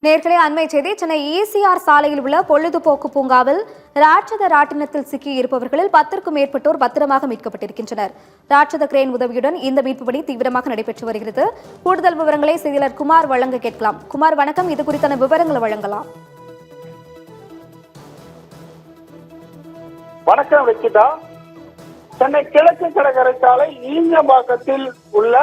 நேர்களே அண்மை செய்தி சென்னை ஈசிஆர் சாலையில் உள்ள பொழுதுபோக்கு பூங்காவில் ராட்சத ராட்டினத்தில் சிக்கி இருப்பவர்களில் 10க்கும் மேற்பட்டோர் பத்திரமாக மீட்கப்பட்டிருக்கின்றனர். ராட்சத கிரேன் உதவியுடன் இந்த மீட்பு பணி தீவிரமாக நடைபெற்று வருகிறது. கூடுதல் விவரங்களை செய்தியாளர் குமார் வழங்க கேட்கலாம். குமார் வணக்கம், இது குறித்தான விவரங்களை வழங்கலாம். வணக்கம் வெக்கிதா. சென்னை கிழக்கு கடற்கரை சாலை ஈஞ்சம்பாக்கத்தில் உள்ள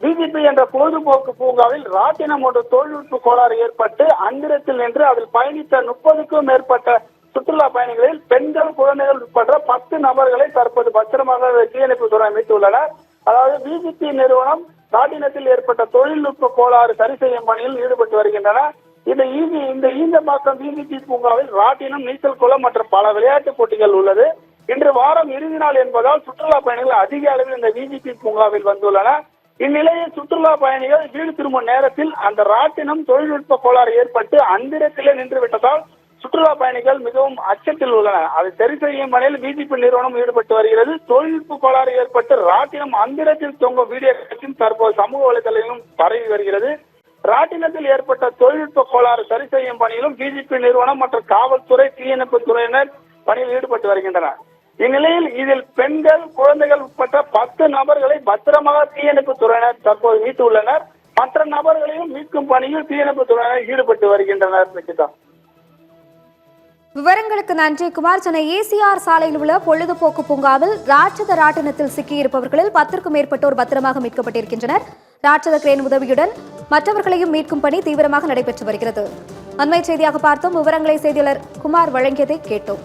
பிஜிபி என்ற பொழுதுபோக்கு பூங்காவில் ராட்டினம் ஒன்று தொழில்நுட்ப கோளாறு ஏற்பட்டு அந்திரத்தில் நின்று அதில் பயணித்த 30க்கும் மேற்பட்ட சுற்றுலா பயணிகளில் பெண்கள், குழந்தைகள் உட்பட 10 நபர்களை தற்போது பத்திரமாக தீயணைப்பு துறை மீட்டுள்ளனர். அதாவது பிஜிபி நிறுவனம் ராட்டினத்தில் ஏற்பட்ட தொழில்நுட்ப கோளாறு சரி செய்யும் பணியில் ஈடுபட்டு வருகின்றன. இந்த ஈஞ்சம்பாக்கம் பிஜிபி பூங்காவில் ராட்டினம், நீச்சல் குளம் மற்றும் பல விளையாட்டுப் போட்டிகள் உள்ளது. இன்று வாரம் இறுதி நாள் என்பதால் சுற்றுலா பயணிகள் அதிக அளவில் இந்த பிஜிபி பூங்காவில் வந்துள்ளனர். இந்நிலையில் சுற்றுலா பயணிகள் வீடு திரும்பும் நேரத்தில் அந்த ராட்டினம் தொழில்நுட்ப கோளாறு ஏற்பட்டு அந்திரத்திலே நின்று விட்டதால் சுற்றுலா பயணிகள் மிகவும் அச்சத்தில் உள்ளனர். அதை சரி செய்யும் பணியில் பிஜிபி நிறுவனம் ஈடுபட்டு வருகிறது. தொழில்நுட்ப கோளாறு ஏற்பட்டு ராட்டினம் அந்திரத்தில் தொங்கும் வீடியோ காட்சியும் தற்போது சமூக வலைதளங்களிலும் பரவி வருகிறது. ராட்டினத்தில் ஏற்பட்ட தொழில்நுட்ப கோளாறு சரி செய்யும் பணியிலும் பிஜிபி நிறுவனம் மற்றும் காவல்துறை, தீயணைப்பு துறையினர் பணியில் ஈடுபட்டு வருகின்றனர். இந்நிலையில் இதில் பெண்கள், குழந்தைகள் உட்பட்ட 10 நபர்களை பத்திரமாக தீயணைப்பு துறையினர் தற்போது மீட்டுள்ளனர். மற்ற நபர்களையும் மீட்கும் பணியில் தீயணைப்பு துறையினர் ஈடுபட்டு வருகின்றனர். விவரங்களுக்கு நன்றி குமார். சென்னை ஈசிஆர் சாலையில் உள்ள பொழுதுபோக்கு பூங்காவில் ராட்சத ராட்டினத்தில் சிக்கியிருப்பவர்களில் 10க்கும் மேற்பட்டோர் பத்திரமாக மீட்கப்பட்டிருக்கின்றனர். ராட்சத கிரேன் உதவியுடன் மற்றவர்களையும் மீட்கும் பணி தீவிரமாக நடைபெற்று வருகிறது. அண்மை செய்தியாக பார்த்தோம். விவரங்களை செய்தியாளர் குமார் வழங்கியதை கேட்டோம்.